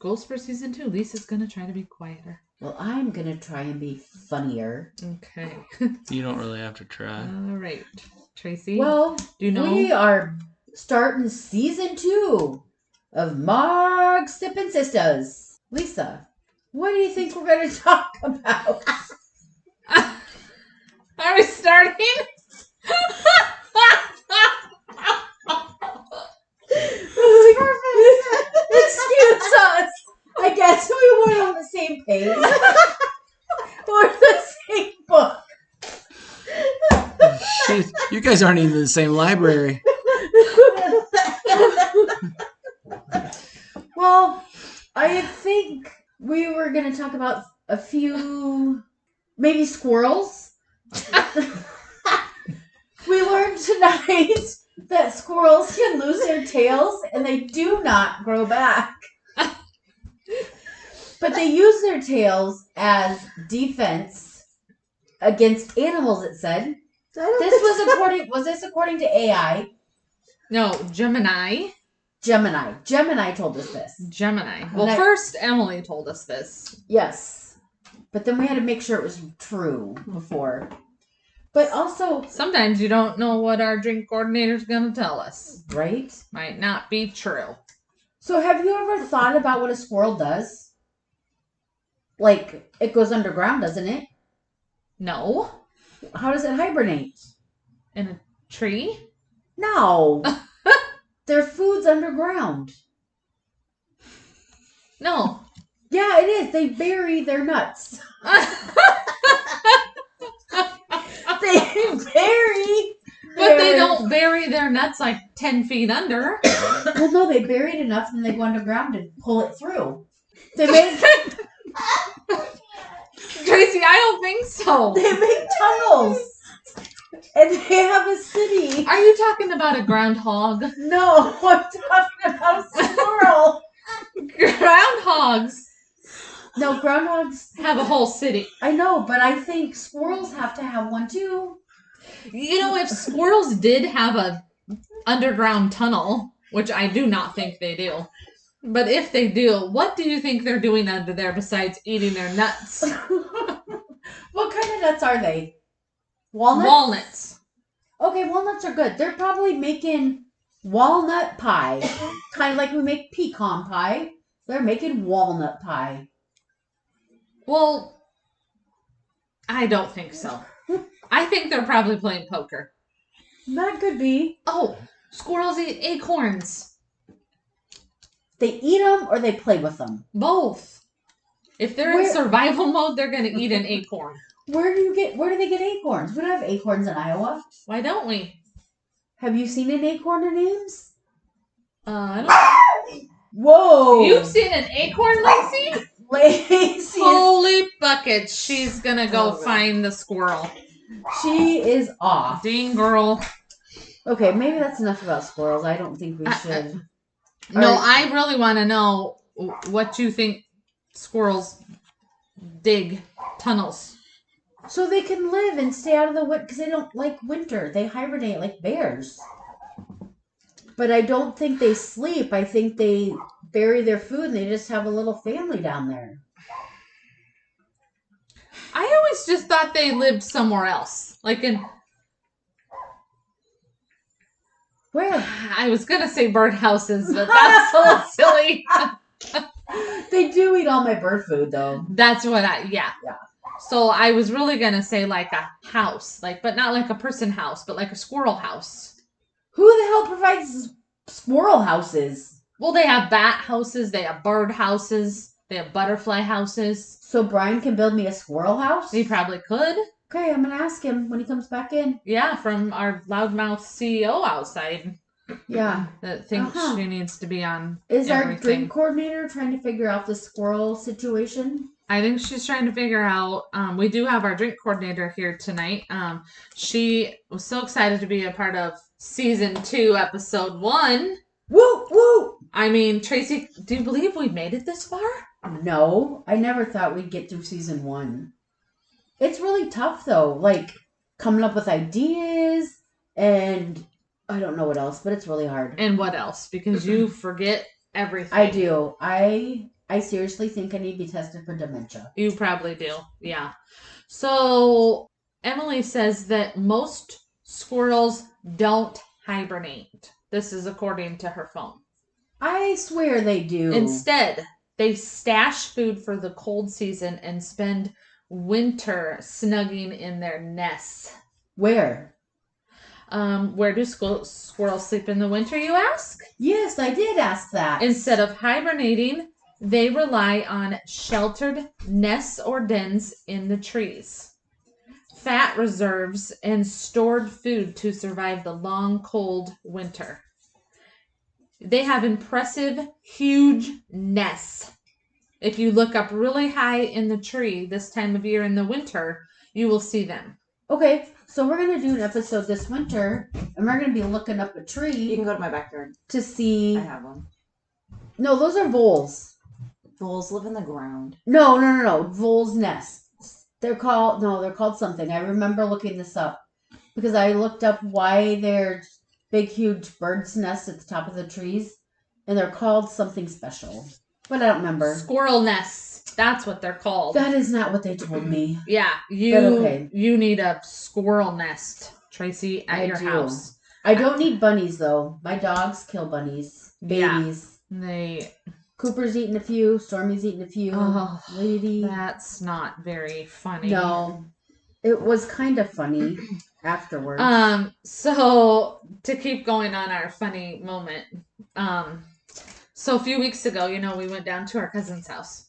goes for season 2. Lisa's gonna try to be quieter. Well, I'm gonna try and be funnier. Okay. You don't really have to try. All right, Tracy. Well, do you know we are starting season 2 of Marg Sippin' Sistas. Lisa, what do you think we're gonna talk about? Are we starting? Excuse us. I guess we weren't on the same page or the same book. Shit, you guys aren't even in the same library. Well, I think we were going to talk about a few, maybe squirrels. We learned tonight that squirrels can lose their tails and they do not grow back. But they use their tails as defense against animals, it said. Was this according to AI? No, Gemini. Gemini told us this. Gemini. Well, first Emily told us this. Yes. But then we had to make sure it was true before. But also, sometimes you don't know what our drink coordinator's going to tell us. Right? Might not be true. So have you ever thought about what a squirrel does? Like, it goes underground, doesn't it? No. How does it hibernate? In a tree? No. Their food's underground. No. Yeah, it is. They bury their nuts. They bury. But they don't bury their nuts like 10 feet under. Well, no, they bury it enough and they go underground and pull it through. They make Tracy, I don't think so. They make tunnels. And they have a city. Are you talking about a groundhog? No, I'm talking about a squirrel. Groundhogs. No, groundhogs have a whole city. I know, but I think squirrels have to have one too. You know, if squirrels did have a underground tunnel, which I do not think they do, but if they do, what do you think they're doing under there besides eating their nuts? What kind of nuts are they? Walnuts? Walnuts. Okay, walnuts are good. They're probably making walnut pie. Kind of like we make pecan pie. They're making walnut pie. Well, I don't think so. I think they're probably playing poker. That could be. Oh, squirrels eat acorns. They eat them or they play with them? Both. If they're in survival mode, they're going to eat an acorn. Where do they get acorns? We don't have acorns in Iowa. Why don't we? Have you seen an acorn in Ames? I don't. Whoa! You've seen an acorn, Lacey? Lacey. Holy buckets! She's gonna go find the squirrel. She is off. Dang girl. Okay, maybe that's enough about squirrels. I don't think we should. No, I really want to know what you think squirrels dig tunnels. So they can live and stay out of the winter because they don't like winter. They hibernate like bears. But I don't think they sleep. I think they bury their food and they just have a little family down there. I always just thought they lived somewhere else. Like in... Where? I was going to say birdhouses, but that's so silly. They do eat all my bird food, though. That's what Yeah. Yeah. So I was really going to say like a house, but not like a person house, but like a squirrel house. Who the hell provides squirrel houses? Well, they have bat houses, they have bird houses, they have butterfly houses. So Brian can build me a squirrel house? He probably could. Okay, I'm going to ask him when he comes back in. Yeah, from our loudmouth CEO outside. Yeah. That thinks she needs to be on Is everything. our drink coordinator trying to figure out the squirrel situation? I think she's trying to figure out, we do have our drink coordinator here tonight. She was so excited to be a part of season 2, episode 1. Woo, woo! I mean, Tracy, do you believe we made it this far? No, I never thought we'd get through season 1. It's really tough, though. Like, coming up with ideas, and I don't know what else, but it's really hard. And what else? Because you forget everything. I do. I I seriously think I need to be tested for dementia. You probably do. Yeah. So Emily says that most squirrels don't hibernate. This is according to her phone. I swear they do. Instead, they stash food for the cold season and spend winter snugging in their nests. Where? Where do squirrels sleep in the winter, you ask? Yes, I did ask that. Instead of hibernating, they rely on sheltered nests or dens in the trees, fat reserves, and stored food to survive the long, cold winter. They have impressive, huge nests. If you look up really high in the tree this time of year in the winter, you will see them. Okay, so we're going to do an episode this winter, and we're going to be looking up a You tree can go to my backyard. to see... I have one. No, those are voles. Voles live in the ground. No. Voles nests. They're called something. I remember looking this up because I looked up why there's big, huge birds' nests at the top of the trees, and they're called something special. But I don't remember. Squirrel nests. That's what they're called. That is not what they told me. Yeah, you need a squirrel nest, Tracy, at your house. I don't need bunnies, though. My dogs kill bunnies. Babies. Yeah, Cooper's eating a few. Stormy's eating a few. Oh, Lady. that's not very funny. No. It was kind of funny afterwards. So to keep going on our funny moment, so a few weeks ago, we went down to our cousin's house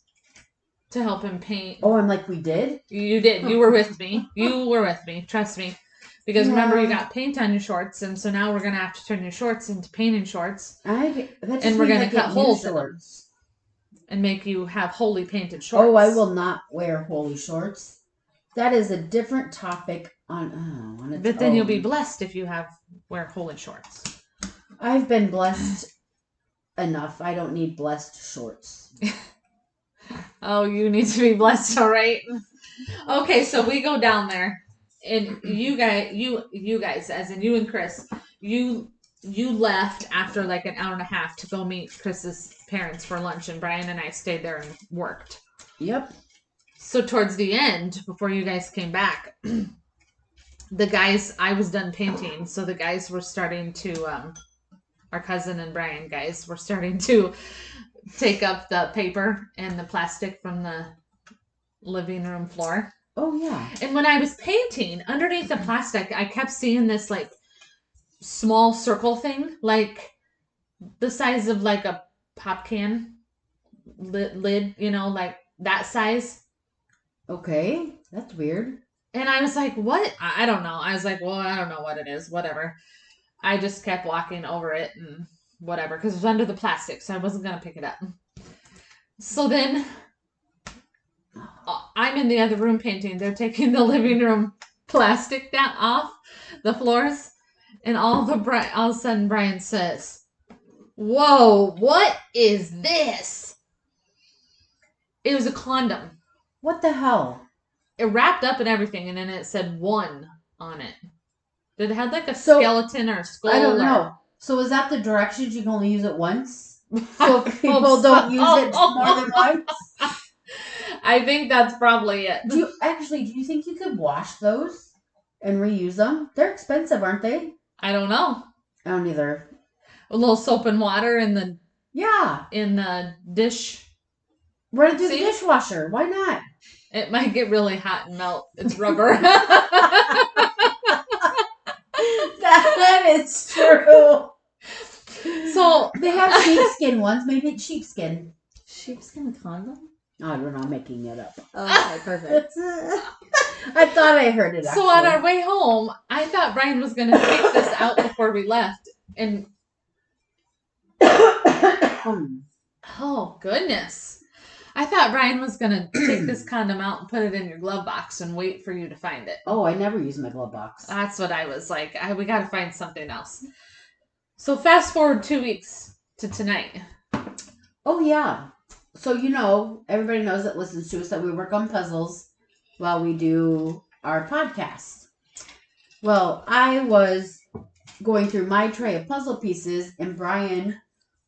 to help him paint. Oh, I'm like, we did? You did. You were with me. You were with me. Trust me. Because remember, you got paint on your shorts, and so now we're going to have to turn your shorts into painting shorts. And we're going to cut holes in them and make you have wholly painted shorts. Oh, I will not wear holy shorts. That is a different topic on its But then own. you'll be blessed if you wear holy shorts. I've been blessed enough. I don't need blessed shorts. Oh, you need to be blessed, all right? Okay, so we go down there, and you guys, as in you and Chris, you left after like an hour and a half to go meet Chris's parents for lunch, and Brian and I stayed there and worked. Yep. So towards the end, before you guys came back, the guys, I was done painting, so the guys were starting to, our cousin and Brian guys were starting to take up the paper and the plastic from the living room floor. Oh, yeah. And when I was painting, underneath the plastic, I kept seeing this like small circle thing, like the size of like a pop can lid, like that size. Okay. That's weird. And I was like, what? I don't know. I was like, well, I don't know what it is. Whatever. I just kept walking over it and whatever, because it was under the plastic, so I wasn't going to pick it up. So then I'm in the other room painting. They're taking the living room plastic down off the floors, and all of a sudden Brian says, "Whoa, what is this?" It was a condom. What the hell? It wrapped up and everything, and then it said 1 on it. Did it have like a skeleton or a skull? I don't know. So is that the directions you can only use it once? So people don't use it more than once? I think that's probably it. Do you think you could wash those and reuse them? They're expensive, aren't they? I don't know. I don't either. A little soap and water in the dish. Run it through the dishwasher. Why not? It might get really hot and melt. It's rubber. That is true. So they have sheepskin ones. Maybe it's sheepskin. Sheepskin condom? Oh, I don't know. I'm making it up. Okay, perfect. I thought I heard it. So on our way home, I thought Brian was going to take this out before we left. And oh, goodness. I thought Brian was going to take this condom out and put it in your glove box and wait for you to find it. Oh, I never use my glove box. That's what I was like. We got to find something else. So fast forward 2 weeks to tonight. Oh, yeah. So, everybody knows that listens to us that we work on puzzles while we do our podcast. Well, I was going through my tray of puzzle pieces, and Brian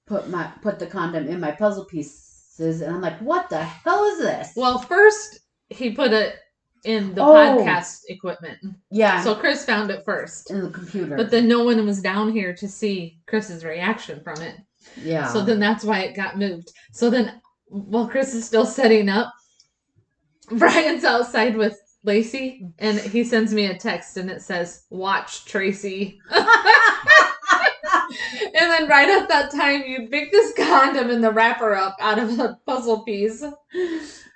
put the condom in my puzzle piece And I'm like, what the hell is this? Well, first he put it in the Oh. podcast equipment. Yeah. So Chris found it first. In the computer. But then no one was down here to see Chris's reaction from it. Yeah. So then that's why it got moved. So then while Chris is still setting up, Brian's outside with Lacey and he sends me a text and it says, "Watch Tracy." And then right at that time, you pick this condom and the wrapper up out of a puzzle piece.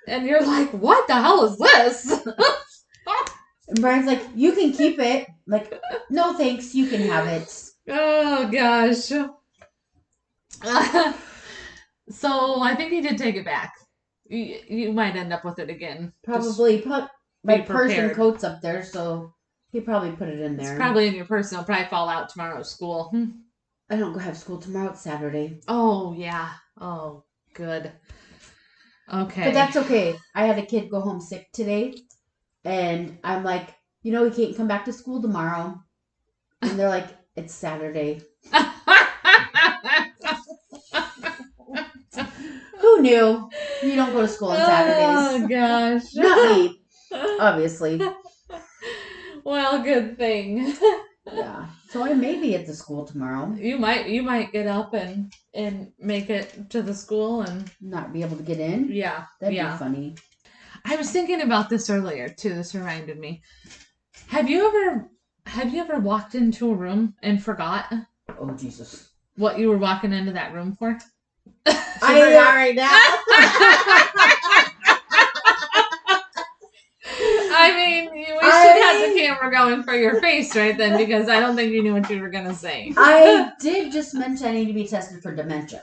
And you're like, what the hell is this? And Brian's like, you can keep it. Like, no thanks, you can have it. Oh, gosh. So I think he did take it back. You might end up with it again. Probably put my be purse and prepared. coats up there, so he probably put it in there. It's probably in your purse. It'll probably fall out tomorrow at school. I don't go have school tomorrow. It's Saturday. Oh, yeah. Oh, good. Okay. But that's okay. I had a kid go home sick today, and I'm like, he can't come back to school tomorrow. And they're like, it's Saturday. Who knew? You don't go to school on Saturdays. Oh, gosh. Not me, obviously. Well, good thing. Yeah. So I may be at the school tomorrow. You might get up and make it to the school and Not be able to get in. yeah. That'd yeah. be funny. I was thinking about this earlier too. This reminded me. Have you ever walked into a room and forgot Oh Jesus. what you were walking into that room for? I forgot right now. I mean, we should have the camera going for your face right then because I don't think you knew what you were gonna say. I did just mention I need to be tested for dementia.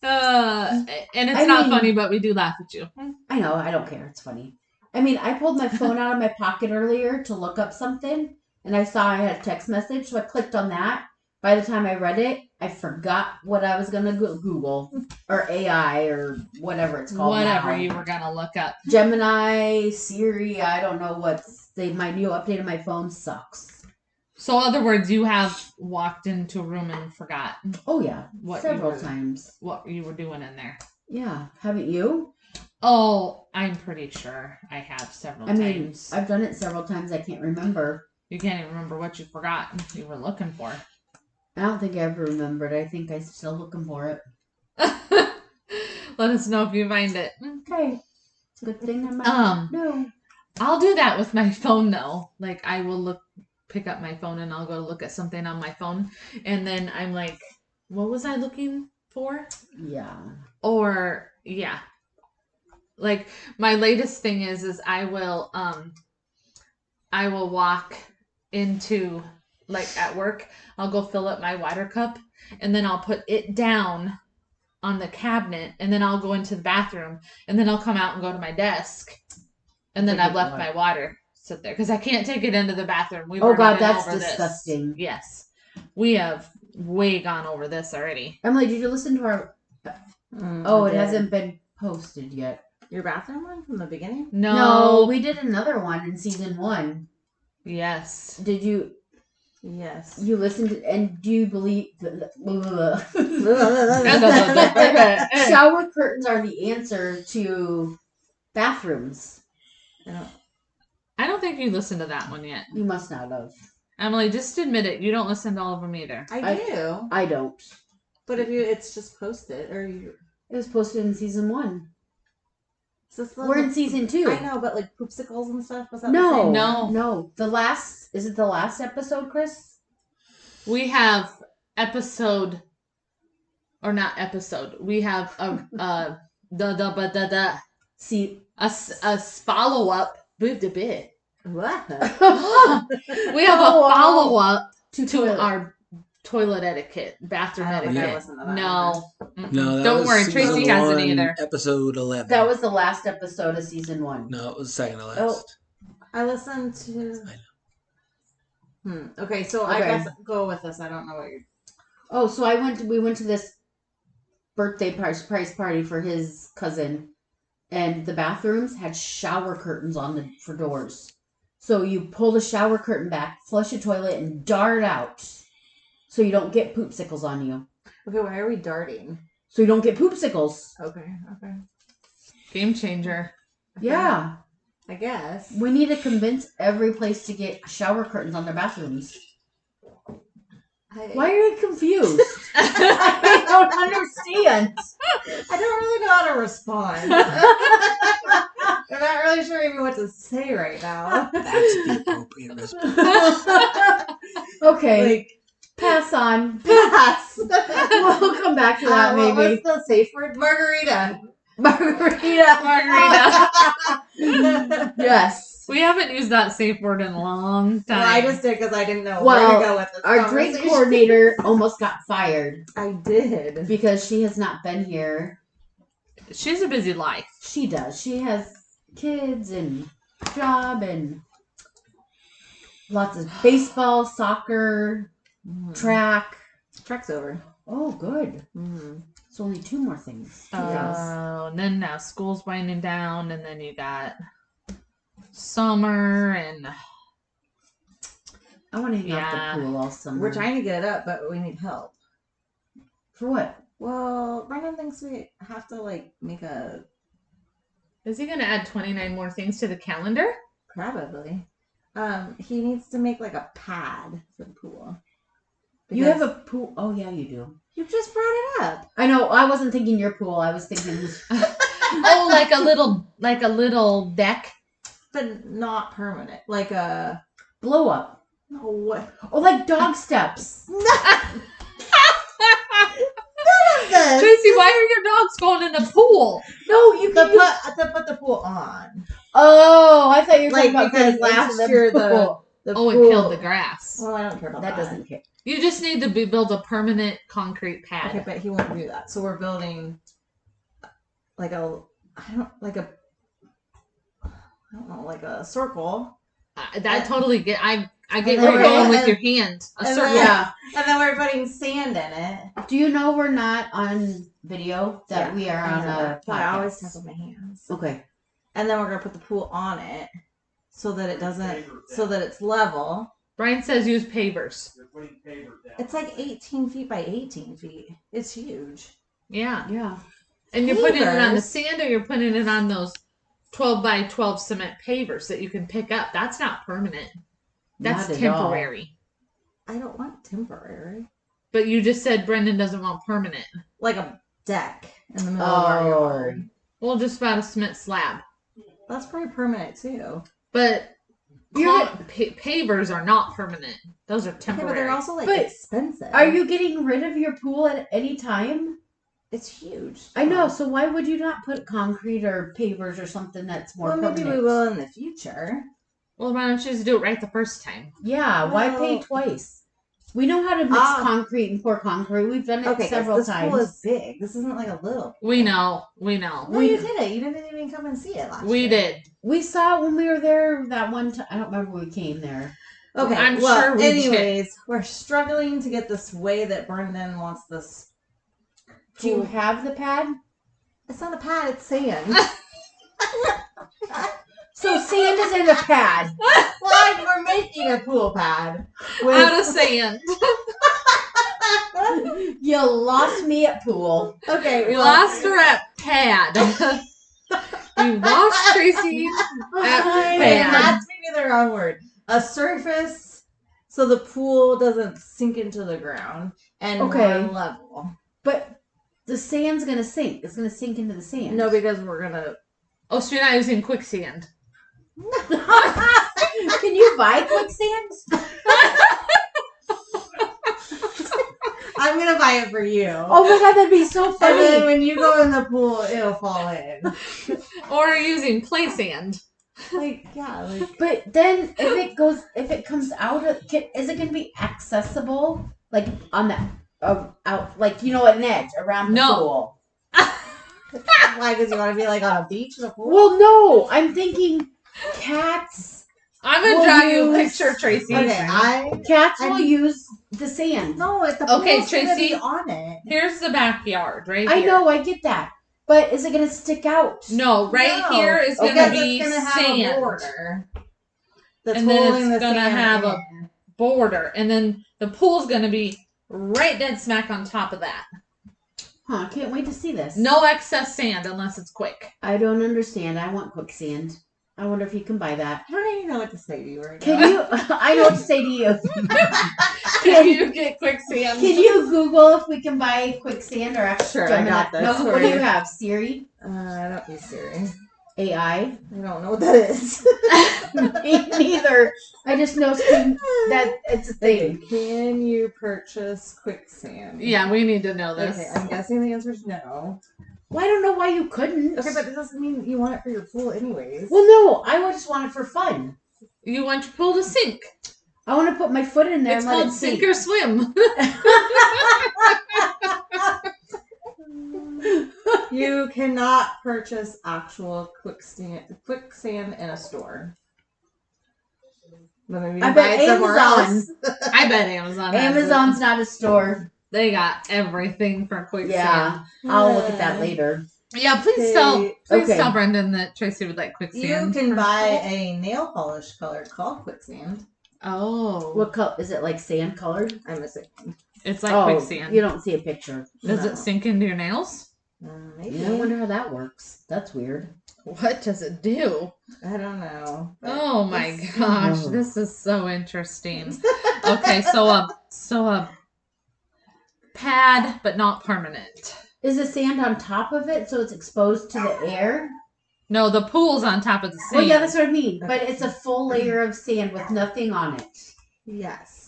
And it's I not mean- funny, but we do laugh at you. I know, I don't care. It's funny. I mean, I pulled my phone out of my pocket earlier to look up something, and I saw I had a text message, so I clicked on that. By the time I read it, I forgot what I was going to Google, or AI, or whatever it's called Whatever now. you were gonna look up. Gemini, Siri, I don't know my new update on my phone sucks. So, in other words, you have walked into a room and forgot Oh, yeah. What Several you were- times. what you were doing in there. Yeah. Haven't you? Oh, I'm pretty sure I have several I mean, times. I've done it several times. I can't remember. You can't even remember what you forgot you were looking for. I don't think I ever remembered. I think I'm still looking for it. Let us know if you find it. Okay. It's a good thing I might no. I'll do that with my phone though. Like I will pick up my phone and I'll go look at something on my phone and then I'm like, what was I looking for? Yeah. Or yeah. Like my latest thing is I will walk into like at work, I'll go fill up my water cup and then I'll put it down on the cabinet and then I'll go into the bathroom and then I'll come out and go to my desk and then I've left my water sit there because I can't take it into the bathroom. We've Oh already God, been that's over this. disgusting. Yes. We have way gone over this already. Emily, did you listen to our Oh, it hasn't been posted yet. Your bathroom one from the beginning? No. we did another one in season 1. Yes. Did you Yes. listen to and do you believe shower curtains are the answer to bathrooms? I don't think you listened to that one yet. You must not have. Emily, just admit it. You don't listen to all of them either. I do. I don't. But if it's just posted or you. It was posted in season 1. Is this the- We're in season 2. I know, but like poopsicles and stuff. Was that No, the same? No. No. Is it the last episode, Chris? We have episode, or not episode. We have See, a follow up. What? What? We have a follow up to toilet. our toilet etiquette, bathroom I don't think I etiquette. listened to that No. Mm-mm. No, that Don't was worry, season Tracy hasn't 1, either. Episode 11. That was the last episode of season 1. No, it was second to last. Oh. I listened to. I know. Okay, so Okay. I guess go with this. I don't know what you're. Oh, so we went to this birthday surprise party for his cousin, and the bathrooms had shower curtains for doors. So you pull the shower curtain back, flush a toilet, and dart out, so you don't get poopsicles on you. Okay, why are we darting? so you don't get poopsicles. Okay. Game changer. Yeah. I guess. We need to convince every place to get shower curtains on their bathrooms. Why are you confused? I don't understand. I don't really know how to respond. I'm not really sure even what to say right now. That's the appropriate response. Okay, Like, pass on. pass. We'll come back to that What maybe. was the safe word? Margarita. Margarita. Margarita. Yes. We haven't used that safe word in a long time. Well, I just did because I didn't know Well, where to go with this Our drink conversation. coordinator almost got fired I did. because she has not been here. She's a busy life. She does. She has kids and job and lots of baseball, soccer, track. Track's over. Oh, good. Mm-hmm. It's only 2 more things. And then now school's winding down, and then you got summer, and I want to hang Yeah. out the pool all summer. We're trying to get it up, but we need help. For what? Well, Brendan thinks we have to make a is he going to add 29 more things to the calendar? probably. He needs to make a pad for the pool. You have a pool? Oh, yeah, you do. You just brought it up. I know. I wasn't thinking your pool. I was thinking Oh, like a little deck. But not permanent. Like a blow up. no what? Oh, like dog steps. Tracy, why are your dogs going in the pool? No, you can To put the pool on. Oh, I thought you were talking about because getting last into the year pool. the Oh, it pool, killed the grass. Well, I don't care about That that. doesn't care. You just need to build a permanent concrete pad. Okay, but he won't do that. So we're building I don't know, like a circle. That totally get. I get And where you're then- going with and- your hand. A and circle. then- Yeah. And then we're putting sand in it. Do you know we're not on video? That we are on a But I always podcast. tap with my hands. Okay. And then we're gonna put the pool on it so that it doesn't, so that it's level. Brian says use pavers. It's like 18 feet by 18 feet. It's huge. Yeah. Yeah. And you're putting it on the Pavers? sand, or you're putting it on those 12 by 12 cement pavers that you can pick up. That's not permanent. That's Not at all. temporary. I don't want temporary. But you just said Brendan doesn't want permanent. Like a deck in the middle of our Oh. yard. Well, just about a cement slab. That's pretty permanent too. But You're- pavers are not permanent. Those are Okay, temporary. but they're also But expensive. Are you getting rid of your pool at any time? It's huge. I know. So why would you not put concrete or pavers or something that's more Well, maybe permanent? we will in the future. Well, why don't you just do it right the first time? Yeah. Why pay Well- twice? We know how to mix Ah. concrete and pour concrete. We've done it Okay, several this times. pool is big. This isn't like a little. We know. We know. No, We- you did it. You didn't even come and see it last We year. did. We saw it when we were there that one time. I don't remember when we came there. Okay, I'm well, sure we anyways, we're struggling to get this way that Brendan wants this. Do you pool. have the pad? It's not a pad, it's sand. So sand is in a pad. Well, we're making a pool pad. Out of sand. You lost me at pool. Okay, We well, lost her at pad. We lost Tracy at okay, pad. that's maybe the wrong word. A surface so the pool doesn't sink into the ground and Okay. more level. But the sand's gonna sink. It's gonna sink into the sand. No, because we're gonna. Oh, so you're not using quicksand. Can you buy quicksand? I'm gonna buy it for you. Oh my god, that'd be so And then funny. when you go in the pool, it'll fall in. Or using play sand. Yeah. But then if it comes out of, is it gonna be accessible? Like on the out, like an edge around the No. pool? Why? Because you want to be on a beach in a pool? Well, no. I'm thinking cats. I'm gonna We'll draw you a use- picture, Tracy. Okay, Cats will I'm- use the sand. No, the Okay, pool's gonna Tracy. be on it. Here's the backyard, right I here. know, I get that. But is it gonna stick out? No, right No, here is Okay. gonna Because be it's gonna have sand. a border. That's And then holding it's the gonna sand have a- in. Border, and then the pool's gonna be right dead smack on top of that. Huh, I can't wait to see this. No excess sand unless it's quick. I don't understand. I want quicksand. I wonder if you can buy that. I don't even know what to say to you right Can now. you? I know what to say to you. Can you get quicksand? Can you Google if we can buy quicksand or ask Sure, I Gemini? got this. No, what do you have? Siri? I don't use Siri. AI? I don't know what that is. Me neither. I just know that it's a thing. Can you purchase quicksand? Yeah, we need to know this. Okay, I'm guessing the answer is no. Well, I don't know why you couldn't. Okay, but it doesn't mean you want it for your pool anyways. Well, no, I would just want it for fun. You want your pool to sink. I want to put my foot in there It's and let called it sink. sink or swim. You cannot purchase actual quicksand in a store. But maybe you I buy bet it somewhere Amazon. else. I bet Amazon has it. Amazon's not a store. They got everything for quicksand. Yeah, I'll look at that later. Yeah, please Okay. tell Brendan that Tracy would like quicksand. You can buy a nail polish color called quicksand. Oh. What color is it? Like sand colored? I'm assuming. It's like Oh, quicksand. you don't see a picture. Does No. it sink into your nails? Maybe. Yeah, I wonder how that works. That's weird. What does it do? I don't know. but Oh my it's- gosh, Oh. this is so interesting. Okay, so a pad, but not permanent. Is the sand on top of it so it's exposed to the air? No, the pool's on top of the sand. Well, yeah, that's what I mean. But Okay. it's a full layer of sand with nothing on it. Yes.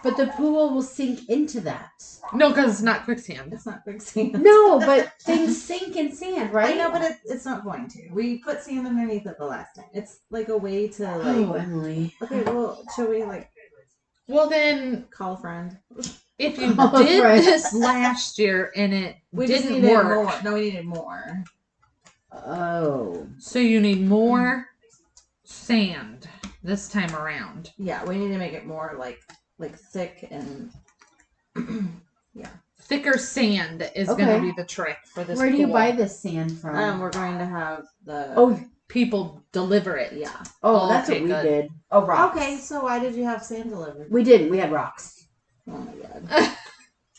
But the pool will sink into that. No, because it's not quicksand. It's not quicksand. No, but things sink in sand, right? I know, but it's not going to. We put sand underneath it the last time. It's like a way to like. Oh, Emily. Okay, well, shall we like Well, then, call a friend? if you Oh, did right. this last year and it We just didn't needed work, more. No, we needed more. Oh. so you need more sand this time around. Yeah, we need to make it more like thick and Thicker sand is going Okay. to be the trick for this Where do you pool. buy this sand from? we're going to have the Oh, People deliver it. yeah. oh, that's okay, what we good. did. Oh, rocks. Okay, so why did you have sand delivered? We didn't. We had rocks. Oh my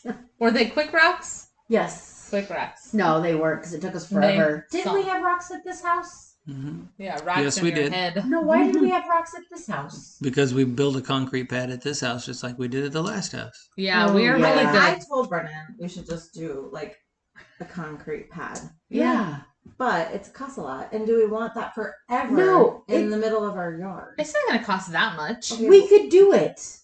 god. Were they quick rocks? Yes. Quick rocks. No, they weren't because it took us forever. Didn't sunk. we have rocks at this house? Hmm. Yeah, rocks Yes, in we your did. head. No, why did we have rocks at this house? Because we built a concrete pad at this house just like we did at the last house. Yeah, Oh, we are yeah. really I good. told Brennan we should just do like a concrete pad. Yeah. But it costs a lot. And do we want that forever No, in the middle of our yard? It's not going to cost that much. Okay, We could do it.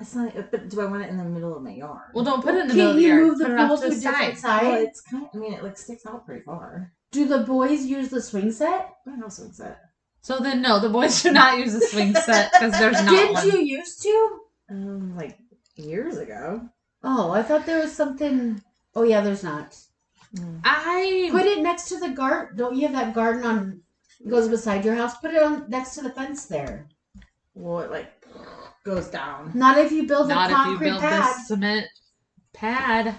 It's not, but do I want it in the middle of my yard? Well, don't put it in the middle Can't of the you yard. move the Put it off pool to to the a different side. Well, side? it's kind of, I mean, it like sticks out pretty far. Do the boys use the swing set? I don't know what's it. So then, no, the boys should not use the swing set because there's not Didn't one. you used to? Like years ago. Oh, I thought there was something. Oh, yeah, there's not. I Put it next to the garden. Don't you have that garden on? Goes beside your house. Put it on next to the fence there. Well, it like goes down. Not if you build a not if you concrete build pad. this cement pad.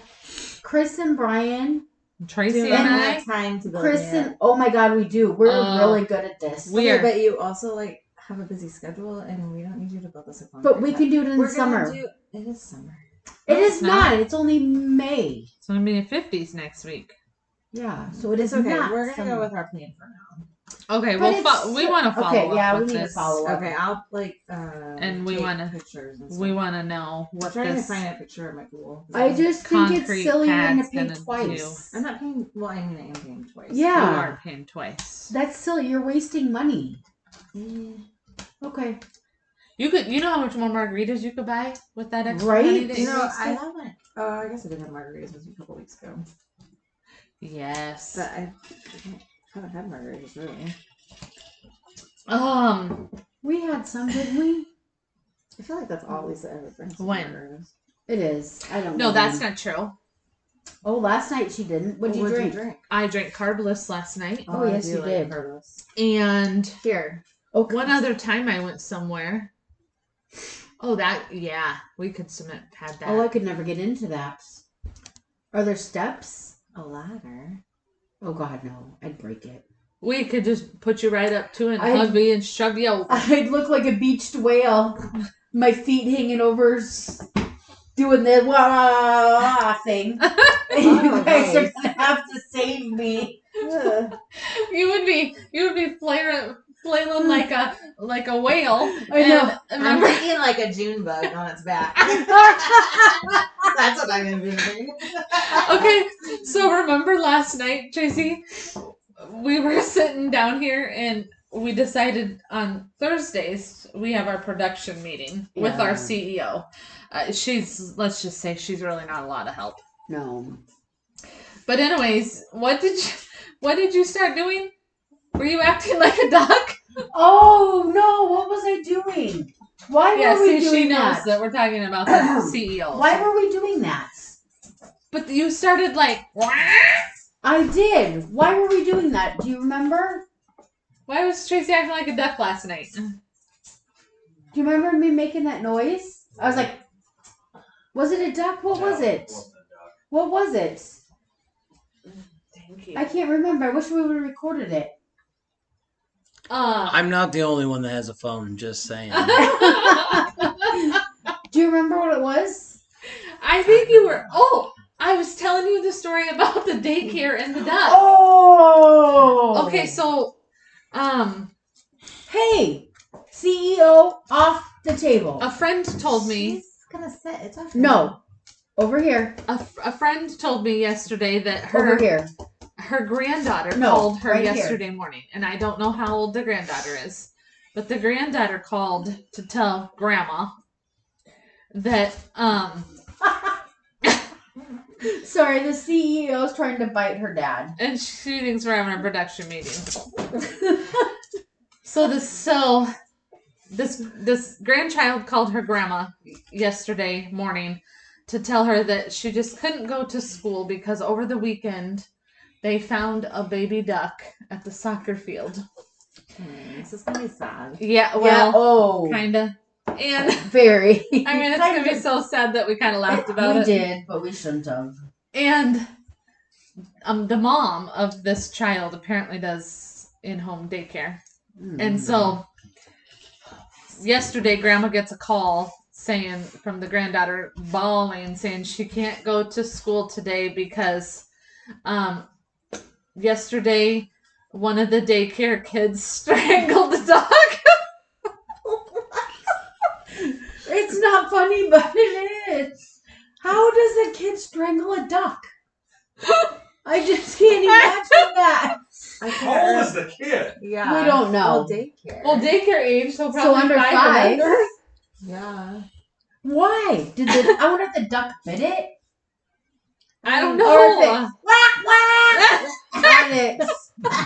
Chris and Brian. Tracy Do and I I. have time to build Chris it? and oh my God, we do. We're Oh. really good at this. We Okay, are. but you also like have a busy schedule, and we don't need you to build this. But we can do it in We're the summer. It is summer. It No, is it's not. not. It's only May. It's going to be in 50s next week. Yeah, so it is It's okay. not. We're gonna summer. go with our plan for now. Okay, But well, it's- we want to follow okay, up yeah, we with need to this. follow up. Okay, I'll like And we take wanna- pictures and stuff. We want to know I'm what trying to this find a picture of my pool. I just think it's concrete silly you're gonna pad's pay gonna twice. I'm not paying. Well, I mean, I am paying twice. you Yeah, are paying twice. that's silly. You're wasting money. Yeah. Okay. You could, you know how much more margaritas you could buy with that extra Right? money that You you know, wasted? I haven't. I guess I did have margaritas with you a couple weeks ago, Yes. but I haven't had margaritas really. We had some, didn't we? I feel like that's all Lisa ever brings. When? Margaritas. It is. I don't No, know. that's not true. Oh, last night she didn't. What'd you What'd drink? I drank Carbless last night, Oh, I yes, do you like did. Carlos. and Here. Okay. one other time I went somewhere. Oh, we could cement pad that. Oh, I could never get into that. Are there steps? A ladder. Oh God, no! I'd break it. We could just put you right up to it and I- hug me and shove you over. I'd look like a beached whale. My feet hanging over. doing the wah thing. And you guys are gonna have to save me. You would be flailing like a whale. I know. And I'm remember, thinking like a June bug on its back. That's what I'm envisioning. okay, so remember last night, Tracy? We were sitting down here and we decided on Thursdays we have our production meeting with our CEO. Let's just say she's really not a lot of help. No. But anyways, what did you start doing? Were you acting like a duck? Oh no! What was I doing? Why were we doing she knows that? that we're talking about the CEO. Why were we doing that? But you started like. I did. Why were we doing that? Do you remember? Why was Tracy acting like a duck last night? Do you remember me making that noise? I was like, was it a duck? What was it? What was it? Thank you. I can't remember. I wish we would have recorded it. I'm not the only one that has a phone, just saying. Do you remember what it was? I think you were. Oh, I was telling you the story about the daycare and the duck. Oh. Okay, so, Hey, CEO off the table. a friend told me. She's gonna sit. It's okay. No, over here. A friend told me yesterday that Over here. her granddaughter No, called her right here. yesterday morning, and I don't know how old the granddaughter is, but the granddaughter called to tell grandma that Sorry, the CEO's trying to bite her dad. and she thinks we're having a production meeting. So this grandchild called her grandma yesterday morning to tell her that she just couldn't go to school because over the weekend they found a baby duck at the soccer field. This is gonna be sad. Yeah, Yeah, well, oh. kinda. And Very. I mean, it's gonna be so sad that we kind of laughed about we it. did, but we shouldn't have. And the mom of this child apparently does in-home daycare. And so yesterday grandma gets a call saying from the granddaughter bawling saying she can't go to school today because yesterday one of the daycare kids strangled the dog. It's not funny, but it is. How does a kid strangle a duck? I just can't imagine that. How old is the kid? Yeah. We don't know. Oh, daycare. Well, daycare age, so probably So under 5 or five? under. Yeah. Why? I wonder if the duck bit it. I don't Or if know. it whack whack got it.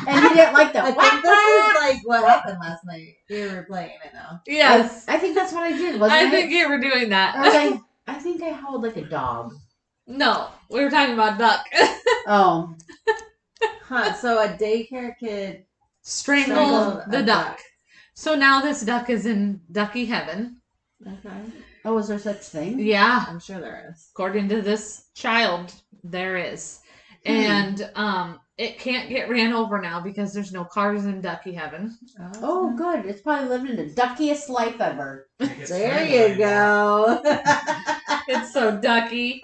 And he didn't like the I whack think this whack. is like what happened last night. You were playing it now. Yes. I think that's what I did, wasn't I it? think you were doing that. I was like, I think I howled like a dog. No, we were talking about duck. Oh. Huh, so a daycare kid Strangled the a duck. So now this duck is in ducky heaven. Okay. Oh, is there such thing? Yeah, I'm sure there is. according to this child, there is. And it can't get ran over now because there's no cars in ducky heaven. Oh, good. It's probably living the duckiest life ever. There you go. It's so ducky.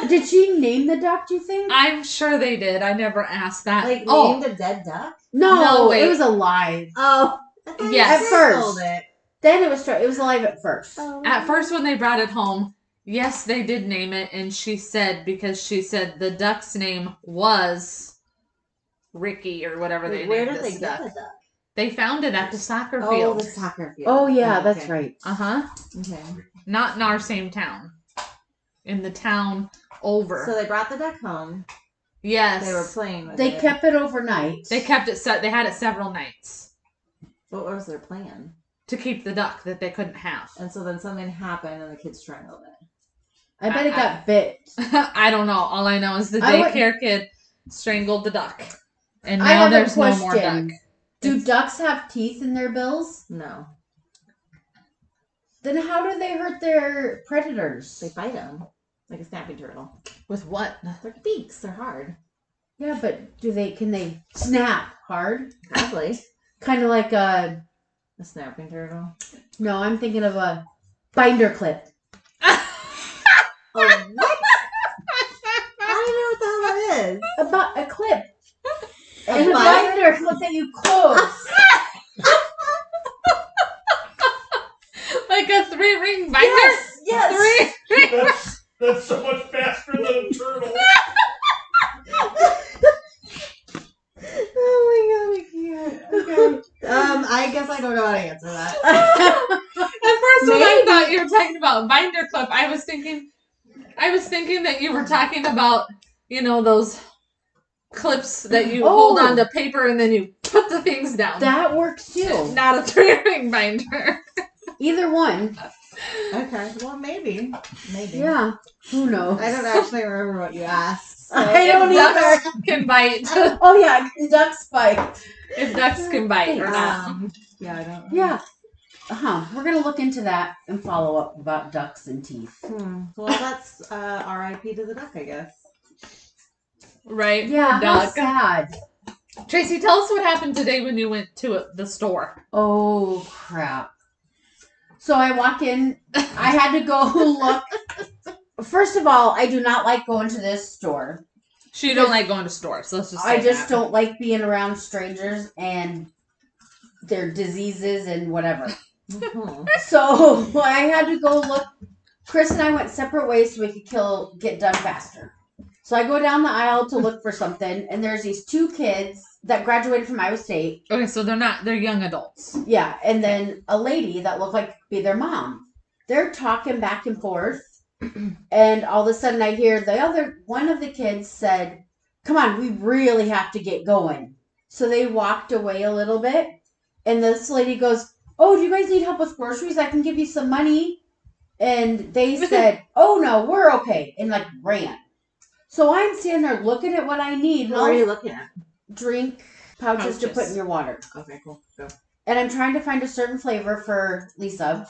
Did she name the duck, do you think? I'm sure they did. I never asked that. Like oh, named a dead duck? No, No, wait. it was alive. Oh. Yes. At first. Circled it. Then it was alive at first. Oh. at first when they brought it home, yes, they did name it. And she said the duck's name was Ricky or whatever they Where named did this they get duck. the duck? They found it at the soccer Oh, field. the soccer field. Oh, yeah, Oh, that's okay. right. Uh-huh. Okay. Not in our same town. In the town over. So they brought the duck home. Yes. They were playing with They it. kept it overnight. They kept it they had it several nights What was their plan? to keep the duck that they couldn't have. And so then something happened and the kids strangled it. I bet it got bit. I don't know. All I know is the I would- daycare kid strangled the duck. And I now have a there's no more question. duck. Do ducks have teeth in their bills? No. Then how do they hurt their predators? They bite them. Like a snapping turtle. With what? Their beaks, they're hard. Yeah, but can they snap hard? Probably. Kind of like A snapping turtle. no, I'm thinking of a binder clip. Oh, what? I don't know what the hell that is. About a clip. A And a binder? binder clip that you close. Like a 3-ring binder? Yes. 3 That's so much faster than a turtle. Oh my god, I can't. Okay. I guess I don't know how to answer that. At first, when I Maybe. thought you were talking about binder clip, I was thinking that you were talking about, those clips that you hold Oh. onto paper and then you put the things down. That works too. Not a 3-ring binder. Either one. Okay, well, maybe. Yeah. Who knows? I don't actually remember what you asked. So. I don't If either. ducks can bite. Oh yeah, duck spike. If ducks can bite or not. Yeah, I don't know. Yeah. We're gonna look into that and follow up about ducks and teeth. Well, that's R.I.P. to the duck, I guess. Right? Yeah, how Duck. sad. Tracy, tell us what happened today when you went to the store. Oh crap. So I walk in. I had to go look. First of all, I do not like going to this store. She don't like going to stores. So let's just say I just that. don't like being around strangers and their diseases and whatever. So I had to go look. Chris and I went separate ways so we could get done faster. So I go down the aisle to look for something, and there's these 2 kids that graduated from Iowa State. Okay, so they're young adults. Yeah, and then a lady that looked like be their mom. They're talking back and forth, and all of a sudden I hear one of the kids said, "Come on, we really have to get going." So they walked away a little bit, and this lady goes, "Oh, do you guys need help with groceries? I can give you some money." And they said, "Oh no, we're okay," and like ran. So I'm standing there looking at what I need. What are you looking at? Drink pouches to put in your water. Okay, cool. Go. And I'm trying to find a certain flavor for Lisa.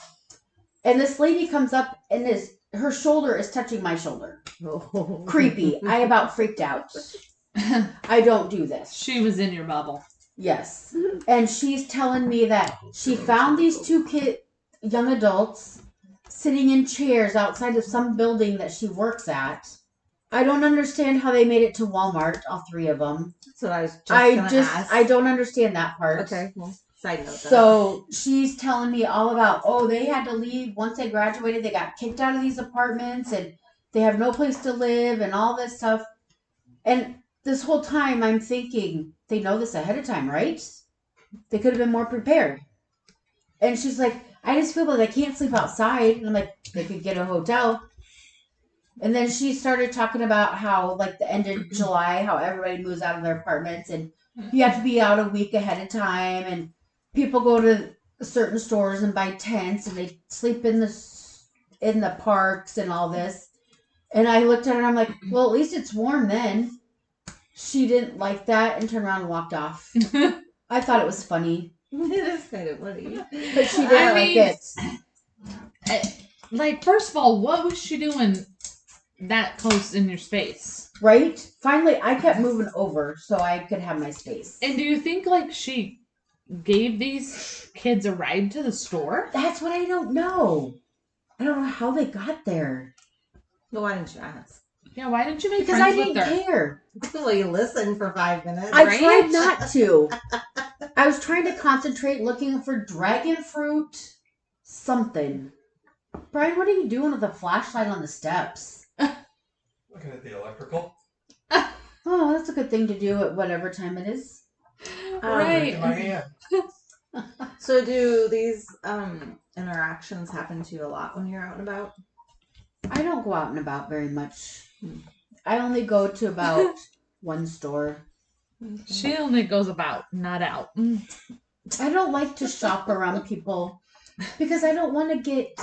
And this lady comes up and her shoulder is touching my shoulder. Creepy. I about freaked out. I don't do this. She was in your bubble. Yes. And she's telling me that she found these 2 young adults sitting in chairs outside of some building that she works at. I don't understand how they made it to Walmart, all 3 of them. That's what I was just gonna ask. I don't understand that part. Okay, well, side note. So she's telling me all about, they had to leave once they graduated. They got kicked out of these apartments and they have no place to live and all this stuff. And this whole time I'm thinking, they know this ahead of time, right? They could have been more prepared. And she's like, I just feel like they can't sleep outside. And I'm like, they could get a hotel. And then she started talking about how, like, the end of July, how everybody moves out of their apartments and you have to be out a week ahead of time. And people go to certain stores and buy tents and they sleep in the parks and all this. And I looked at her and I'm like, well, at least it's warm then. She didn't like that and turned around and walked off. I thought it was funny. It is kind of funny. But she didn't like it. Like, first of all, what was she doing that close in your space? Right? Finally, I kept moving over so I could have my space. And do you think, like, she gave these kids a ride to the store? That's what I don't know. I don't know how they got there. Well, why didn't you ask? Yeah, why didn't you make Because I friends didn't with her? care. Well, you listened for 5 minutes. I Right? tried not to. I was trying to concentrate looking for dragon fruit something. Brian, what are you doing with a flashlight on the steps? Looking at the electrical. Oh, that's a good thing to do at whatever time it is. Right. In my hand. So do these interactions happen to you a lot when you're out and about? I don't go out and about very much. I only go to about one store. She only goes about, not out. I don't like to shop around people because I don't want to get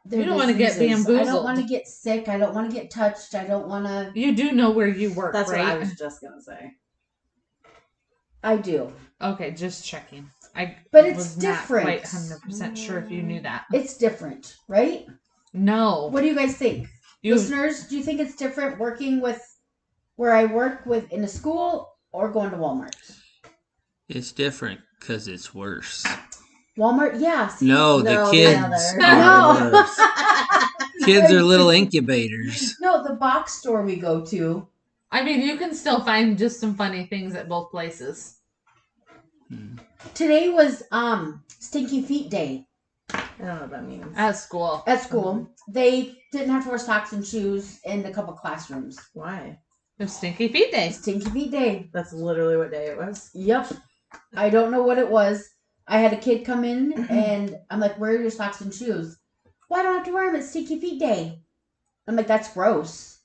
their You don't want to get diseases. I don't bamboozled. want to get sick. I don't want to get touched. I don't want to. You do know where you work, That's right? what I was just going to say. I do. Okay, just checking. But it's was different. not quite 100% sure if you knew that. It's different, right? No. What do you guys think? You, Listeners, do you think it's different working with where I work with in a school or going to Walmart? It's different because it's worse. Walmart, yeah. See, No, the No, kids the other. are No. worse. Kids are little incubators. No, the box store we go to. I mean, you can still find just some funny things at both places. Today was Stinky Feet Day I don't know what that means. At school. at school. They didn't have to wear socks and shoes in a couple classrooms. Why? It's Stinky Feet Day. Stinky Feet Day. That's literally what day it was. Yep. I don't know what it was. I had a kid come in and I'm like, where are your socks and shoes? Well, I don't have to wear them. It's Stinky Feet Day. I'm like, that's gross.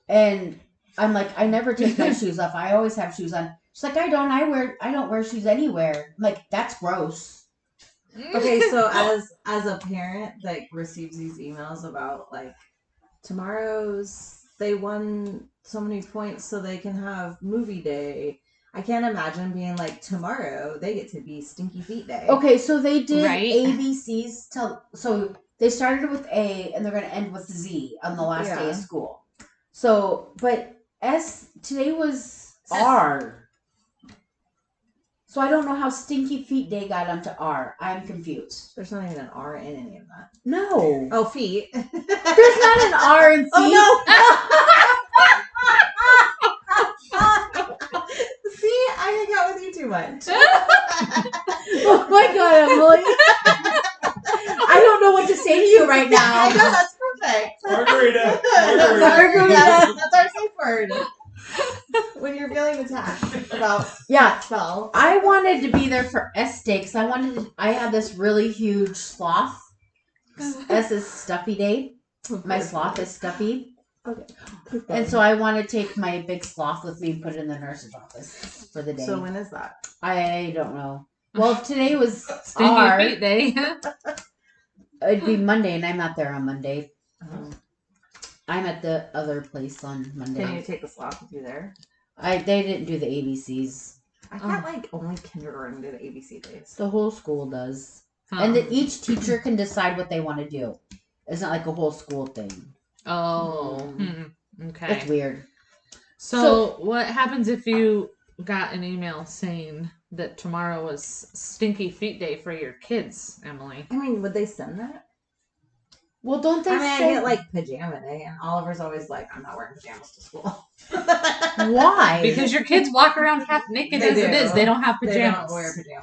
And I'm like, I never take my shoes off. I always have shoes on. She's like, I don't wear shoes anywhere. I'm like, that's gross. Okay, so as a parent that receives these emails about like tomorrow's they won so many points so they can have movie day. I can't imagine being like tomorrow they get to be Stinky Feet Day. Okay, so they did Right. ABCs so they started with A and they're gonna end with Z on the last day of school. So but today was R. So I don't know how Stinky Feet Day got onto R. I'm confused. There's not even an R in any of that. No. Oh, feet. There's not an R in feet. Oh no! See, I hang out with you too much. Oh my god, Emily. I don't know what to say to you right I know, now. that's perfect. Margarita. Margarita. That's our safe word. When you're feeling attacked about Yeah. spell. I wanted to be there for S Day because I had this really huge sloth. S is stuffy day. My sloth is stuffy. Okay. And so I want to take my big sloth with me and put it in the nurse's office for the day. So when is that? I don't know. Well, today was Stinky R. Feet Day. It'd be Monday, and I'm not there on Monday. Oh. I'm at the other place on Can you Monday. take the sloth with you there? They didn't do the ABCs. I thought like only kindergarten did ABC days. The whole school does. Huh. And each teacher can decide what they want to do. It's not like a whole school thing. Oh. Okay. It's weird. So, what happens if you got an email saying that tomorrow was Stinky Feet Day for your kids, Emily? I mean, would they send that? Well, don't they I mean, I say get like pajama day, and Oliver's always like, I'm not wearing pajamas to school. why? Because your kids walk around half naked They as it do. is. They don't have They pajamas. don't wear pajamas.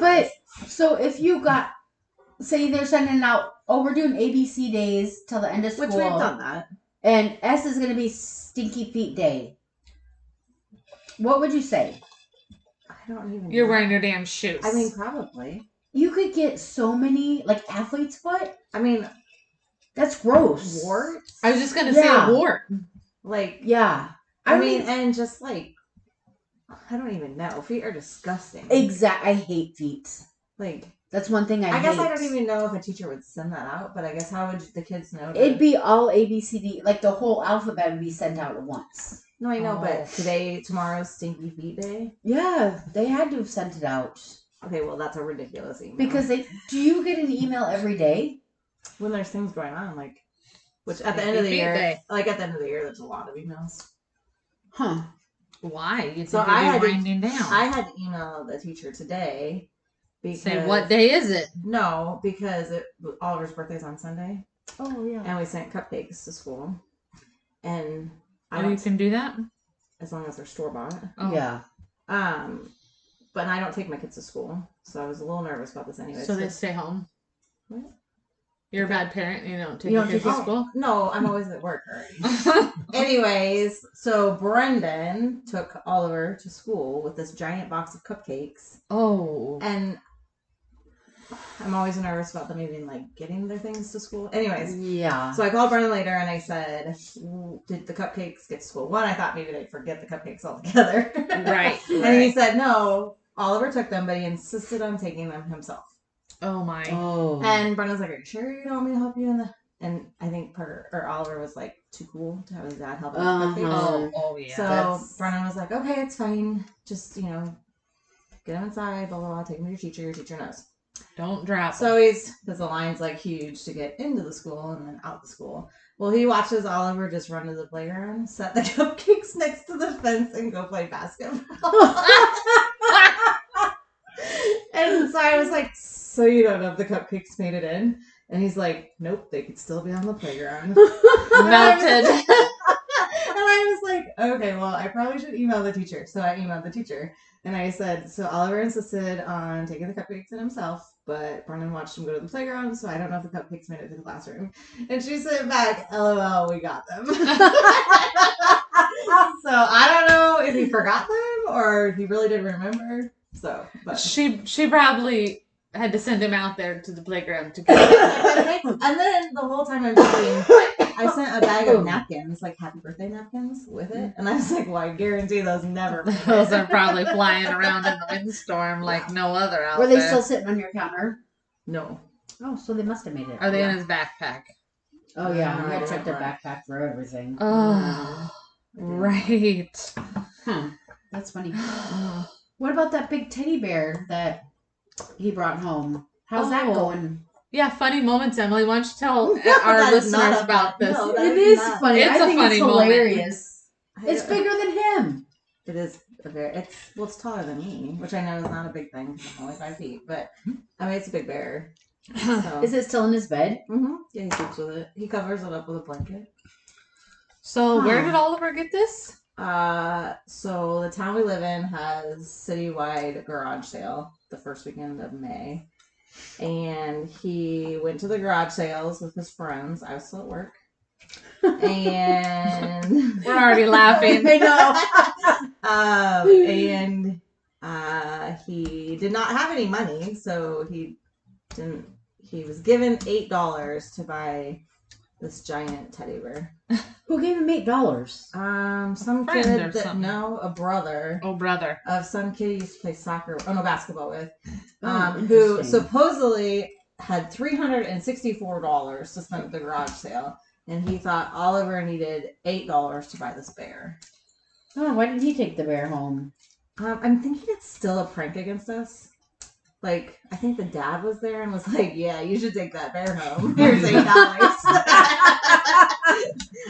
But so if you got, say they're sending out, oh, we're doing ABC days till the end of school, Which we've done that. and S is going to be Stinky Feet Day. What would you say? I don't even. You're know. wearing your damn shoes. I mean, probably. You could get so many like athlete's foot. I mean, That's gross. warts. I was just gonna Yeah. say wart. Like, Yeah. I mean, and just like, I don't even know. Feet are disgusting. I hate feet. Like, That's one thing I guess hate. I don't even know if a teacher would send that out, but I guess how would the kids know? It'd be all ABCD, like the whole alphabet would be sent out at once. No, I know, Oh. but tomorrow's Stinky Feet Day. Yeah, they had to have sent it out. Okay, well, that's a ridiculous email. Because do you get an email every day? when there's things going on, like, which at the end of the Feet year, Day. like at the end of the year, there's a lot of emails. Huh. Why? You think So they'd I be had to- winding down? I had to email the teacher today because Say, what day is it? No, because Oliver's birthday's on Sunday, Oh, yeah. and we sent cupcakes to school, and I Oh, you don't, can do that? as long as they're store bought. Oh. Yeah. But I don't take my kids to school, so I was a little nervous about this anyway. So they stay home? What? You're a bad parent. You don't take You your don't kids take to school? No, I'm always at work already. Anyways, so Brendan took Oliver to school with this giant box of cupcakes, Oh. and I'm always nervous about them even like getting their things to school. Anyways, Yeah. so I called Brendan later and I said, "Did the cupcakes get to school?" One, I thought maybe they'd forget the cupcakes altogether. Right. And he said, "No, Oliver took them, but he insisted on taking them himself." Oh, my. Oh. And Brendan's like, "Are you sure you don't want me to help you in the?" And I think Oliver was like too cool to have his dad help him with cupcakes. Oh, yeah. So That's- Brennan was like, "Okay, it's fine. Just, get him inside, blah, blah, blah. Take him to your teacher. Your teacher knows." Don't drop So because the line's like huge to get into the school and then out the school. Well, he watches Oliver just run to the playground, set the cupcakes next to the fence, and go play basketball. And so I was like, "So you don't know if the cupcakes made it in?" And he's like, nope, they could still be on the playground. Melted. And I was like, okay, well, I probably should email the teacher. So I emailed the teacher. And I said, so Oliver insisted on taking the cupcakes in himself, but Brennan watched him go to the playground, so I don't know if the cupcakes made it to the classroom. And she sent back, LOL, we got them. So I don't know if he forgot them or if he really did remember. So, but She probably had to send him out there to the playground to get and then the whole time I'm thinking, I sent a bag of napkins, like happy birthday napkins with it. And I was like, well, I guarantee those never made it. Those are probably flying around in the windstorm like no other out Were they there. still sitting on your counter? No. Oh, so they must have made it. Are they in his backpack? Oh yeah, No, we I gotta check their don't know. backpack for everything. Oh, right. Huh. That's funny. What about that big teddy bear that he brought home? How's that Oh. going? Yeah, funny moments, Emily. Why don't you tell That our is listeners not a about fun- this? no, that It is is not- funny. It's I a think funny it's moment. hilarious. It's bigger than him. It is a very. It's taller than me, which I know is not a big thing. 'Cause I'm only 5 feet, but I mean it's a big bear. So. Is it still in his bed? Mm-hmm. Yeah, he sleeps with it. He covers it up with a blanket. So, where Huh. did Oliver get this? So the town we live in has citywide garage sale the first weekend of May. And he went to the garage sales with his friends. I was still at work. And We're already laughing. I know. he did not have any money, so he was given $8 to buy this giant teddy bear. Who gave him $8? Some Friend kid or that something. a brother Oh, brother. of some kid he used to play basketball with, Oh, who interesting. supposedly had $364 to spend at the garage sale, and he thought Oliver needed $8 to buy this bear. Oh, why didn't he take the bear home? I'm thinking it's still a prank against us. Like, I think the dad was there and was like, yeah, you should take that bear home. Here's $8.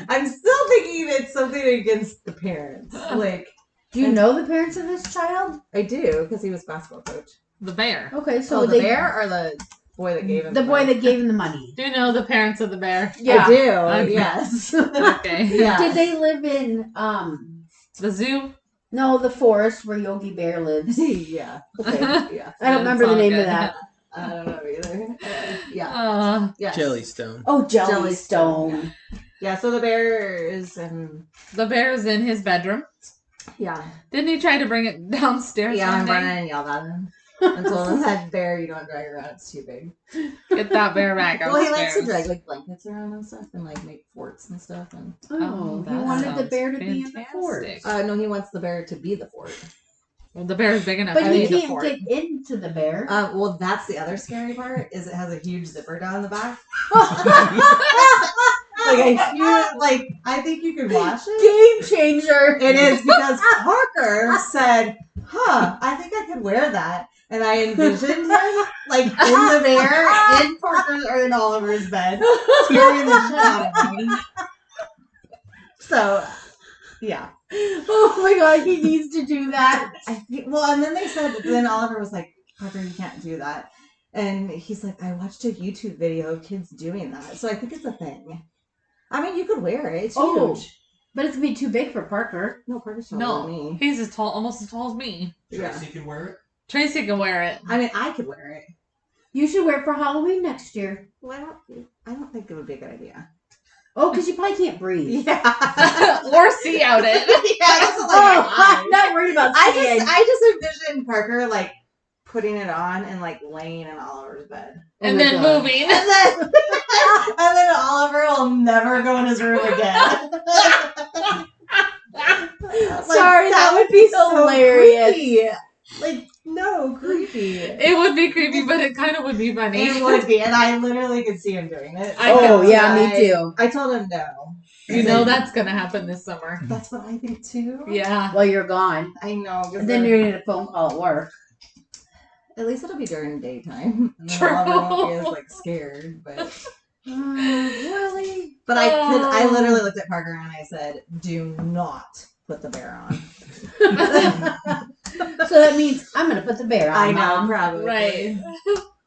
I'm still thinking it's something against the parents. Like, Do you know the parents of this child? I do, because he was basketball coach. The bear. Okay, so So the they, bear or the boy that gave him the boy money? that gave him the money. Do you know the parents of the bear? Yeah. I do, Okay. yes. Okay. Yeah. Did they live in The zoo? no, the forest where Yogi Bear lives? Yeah. Okay. Yeah. I don't remember the It's all name of good. that. I don't know either. Yeah. Yes. Jellystone. Oh, Jellystone, Jellystone. Yeah, so the bear is in. The bear's in his bedroom. Yeah. Didn't he try to bring it downstairs Yeah, one and day? Brennan yelled at him. And told him that bear you don't drag around, it's too big. Get that bear back Well, upstairs. he likes to drag like blankets around and stuff and like make forts and stuff. And Oh, he that wanted the sounds bear to be in the fort. fantastic. no, he wants the bear to be the fort. Well, the bear's big enough But to he be in the can't fort. get into the bear. Well, that's the other scary part is it has a huge zipper down the back. Like a huge, like I think you could wash it. Game changer. It is because Parker said, "Huh, I think I could wear that," and I envisioned him like in the bear in Parker's or in Oliver's bed, scaring the shit out of me. So, yeah. Oh my god, he needs to do that. Well, and then they said, then Oliver was like, "Parker, you can't do that," and he's like, "I watched a YouTube video of kids doing that, so I think it's a thing." I mean, you could wear it. It's Oh. huge. But it's gonna be too big for Parker. No, Parker's taller No, than me. he's as tall, almost as tall as me. Yeah. Tracy can wear it. Tracy can wear it. I mean, I could wear it. You should wear it for Halloween next year. Well, I don't think it would be a good idea. Oh, because you probably can't breathe. Yeah. Or see out it. Yeah, I guess it's like Oh, my I'm eyes. not worried about I seeing. just envisioned Parker like putting it on and like laying in Oliver's bed. And my then God. moving. And then Oliver will never go in his room again. Sorry, that would be hilarious. Creepy. Like, no, creepy. It would be creepy, but it kind of would be funny. It would be, and I literally could see him doing it. I Oh, know, yeah, me too. I told him no. You know that's gonna happen this summer. That's what I think too. Yeah. Well, you're gone. I know. 'cause And then you're gonna get a phone call at work. at least it'll be during daytime. And then True. Oliver won't be as like scared, but. Really? But I literally looked at Parker and I said, "Do not put the bear on." So that means I'm gonna put the bear on. I know, Mom. probably. Right.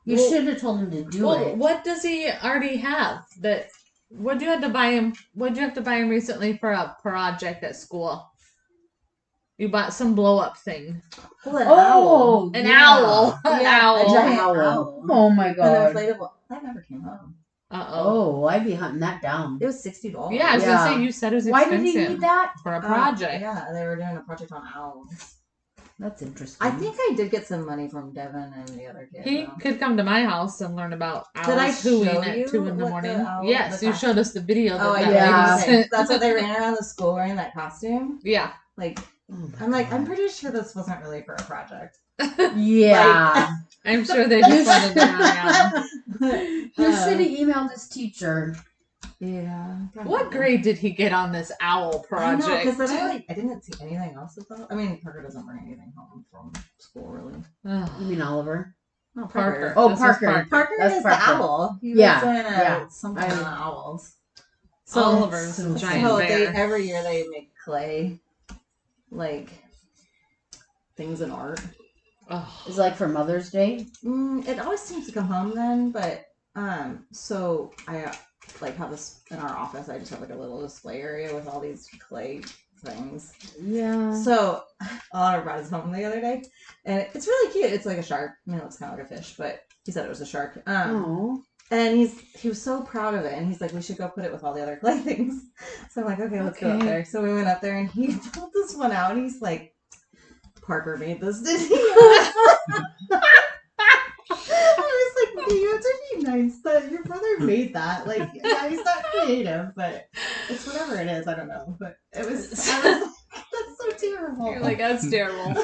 You should have told him to do it. What does he already have? What do you have to buy him? What did you have to buy him recently for a project at school? You bought some blow up thing. Well, an owl. An owl. An Yeah, owl. a giant owl. Oh my An god. inflatable. That never came home. Oh, I'd be hunting that down. It was $60. Yeah, I was gonna say you said it was Why expensive. did he need that? For a project. Yeah, they were doing a project on owls. That's interesting. I think I did get some money from Devin and the other kid. He could come to my house and learn about owls Did I hooing show at you 2 in the what morning. the owl- Yes, the you costume- showed us the video. Oh, that I yeah. lady did. sent. That's what they ran around the school wearing that costume. Yeah. Like, Oh my I'm like, God. I'm pretty sure this wasn't really for a project. Yeah. I'm sure they just wanted to run around. You should have emailed his teacher. Yeah. What grade did he get on this owl project? Because I didn't see anything else about. I mean, Parker doesn't bring anything home from school, really. Ugh. You mean Oliver? No, Parker. Oh, This is Parker. Parker That's is Parker. the owl. He Yeah, was doing yeah. something on owls. So Oliver's a giant So bear. every year they make clay, like things in art. Ugh. Is it like for Mother's Day? It always seems to come home then, but so I like have this in our office. I just have like a little display area with all these clay things. Yeah. So Oliver brought his home the other day, and it's really cute. It's like a shark. I mean, it looks kind of like a fish, but he said it was a shark. Oh. And he was so proud of it, and he's like, we should go put it with all the other clay things. So I'm like, okay, let's go up Okay. there. So we went up there, and he pulled this one out, and he's like, Parker made this, did he? I was like, you have to be nice that your brother made that. Like, yeah, he's not creative, but it's whatever it is. I don't know, but I was like, that's so terrible. You're like, that's terrible.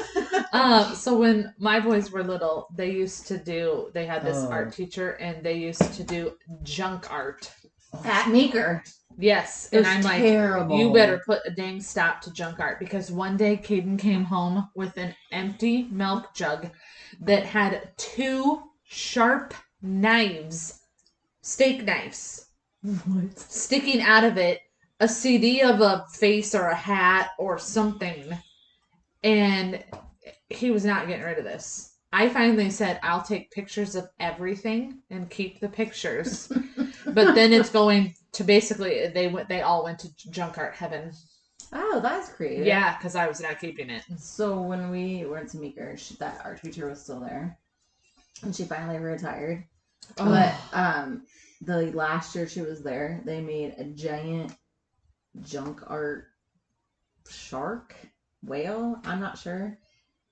So when my boys were little, they had this art teacher, and they used to do junk art. At Meeker. Yes, It and was I'm like, terrible. you better put a dang stop to junk art, because one day Caden came home with an empty milk jug that had 2 sharp knives, steak knives, sticking out of it, a CD of a face or a hat or something, and he was not getting rid of this. I finally said, I'll take pictures of everything and keep the pictures. But then it's going to basically, they all went to junk art heaven. Oh, that's creative. Yeah, because I was not keeping it. So when we went to Meeker, that art teacher was still there, and she finally retired. Oh. But the last year she was there, they made a giant junk art shark, whale, I'm not sure,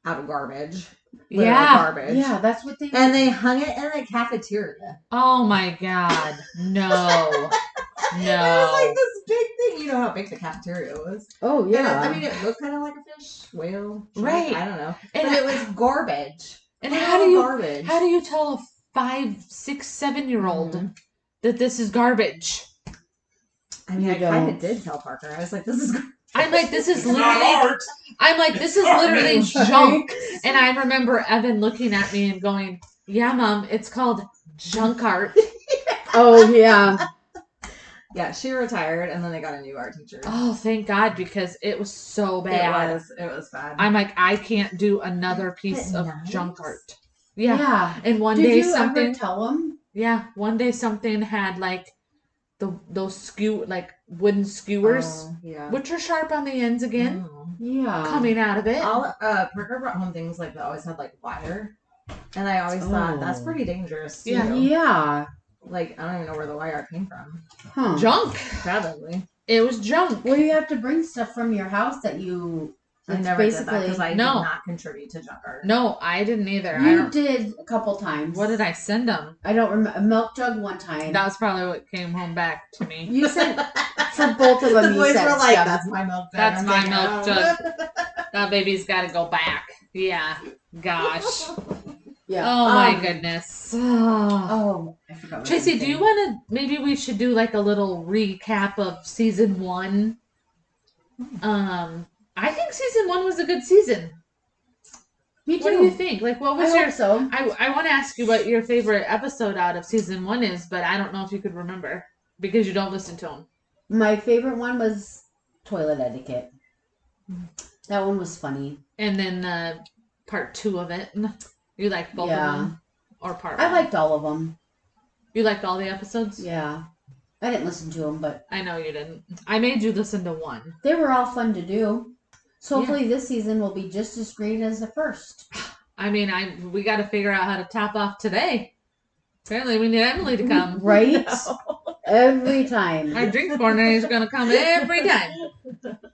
out of garbage. Literal Yeah. garbage. Yeah, that's what they. And they hung it in a cafeteria. Oh my God. No. It was No. like this big thing. You know how big the cafeteria was. Oh yeah. I mean, it looked kind of like a fish, whale, shark, Right. I don't know. And But it was garbage. And Literal how do you garbage. how do you tell a 5, 6, 7-year-old Mhm. that this is garbage? I mean, You I kind don't. of did tell Parker. I was like, this is garbage. I'm like, this is It's not literally art. I'm like, this is literally junk. And I remember Evan looking at me and going, yeah, Mom, it's called junk art. Oh yeah. Yeah, she retired, and then they got a new art teacher. Oh, thank God, because it was so bad. It was bad. I'm like, I can't do another piece But of nice. junk art. Yeah. Yeah. And one Did day you something ever tell them? Yeah, one day something had like those wooden skewers, Oh, yeah. which are sharp on the ends again, Oh. Yeah. coming out of it. Parker brought home things like that always had like wire, and I always thought that's Oh. pretty dangerous. Too. Yeah. Yeah. Like I don't even know where the wire came from. Huh. Junk. Probably. It was junk. Well, you have to bring stuff from your house that you. I It's never did that basically. because I No. did not contribute to junk art. No, I didn't either. I You don't, did a couple times. what did I send them? I don't remember. A milk jug one time. That was probably what came home back to me. You sent for both of them. The You boys sent were like, stuff. "That's my milk jug." That's I'm my like, milk "Oh." jug. That baby's got to go back. Yeah. Gosh. Yeah. Oh my goodness. Oh, I forgot. What Tracy, I was do you saying. want to? Maybe we should do like a little recap of season 1. I think season 1 was a good season. Me too. What do you think? Like, what was I your? hope so. I want to ask you what your favorite episode out of season 1 is, but I don't know if you could remember because you don't listen to them. My favorite one was toilet etiquette. That one was funny. And then part 2 of it, you like both of them. or part I one? liked all of them. You liked all the episodes? Yeah. I didn't listen to them, but I know you didn't. I made you listen to one. they were all fun to do. So hopefully this season will be just as great as the first. I mean, we got to figure out how to top off today. Apparently, we need Emily to come. Right? Every time. Our drink corner is going to come every time.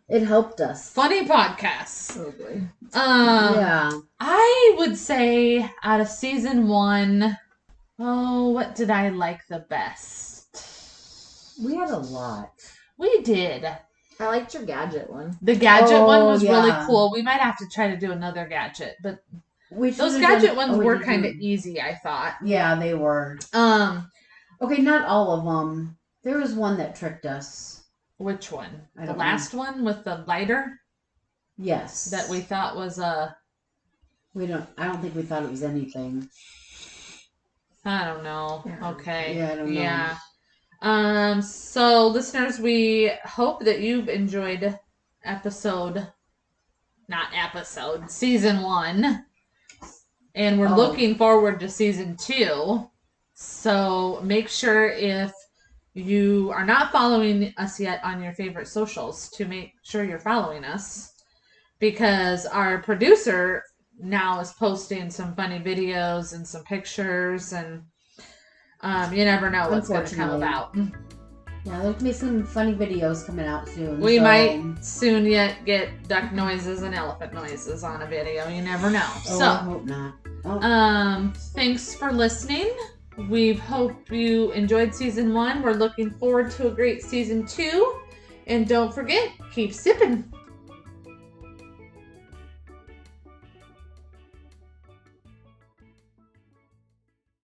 It helped us. Funny podcasts. Totally. Yeah. I would say out of season 1, what did I like the best? We had a lot. We did. I liked your gadget one. The gadget one Oh, was really yeah. cool. We might have to try to do another gadget, but We those should've gadget done- ones oh, we were did kind of do- easy, I thought. Yeah, they were. Okay, not all of them. There was one that tricked us. Which one? I The don't last one with the lighter Yes. that we thought was I don't think we thought it was anything. I don't know. Yeah. Okay. Yeah, I don't know. Yeah. So listeners, we hope that you've enjoyed season 1. And we're Oh. looking forward to season 2. So make sure if you are not following us yet on your favorite socials to make sure you're following us, because our producer now is posting some funny videos and some pictures, and you never know what's going to come Unfortunately. about. Yeah, there's gonna be some funny videos coming out soon. We so- might soon yet get duck noises and elephant noises on a video. You never know. Oh, So I hope not. Oh. thanks for listening. We hope you enjoyed season 1. We're looking forward to a great season 2. And don't forget, keep sipping.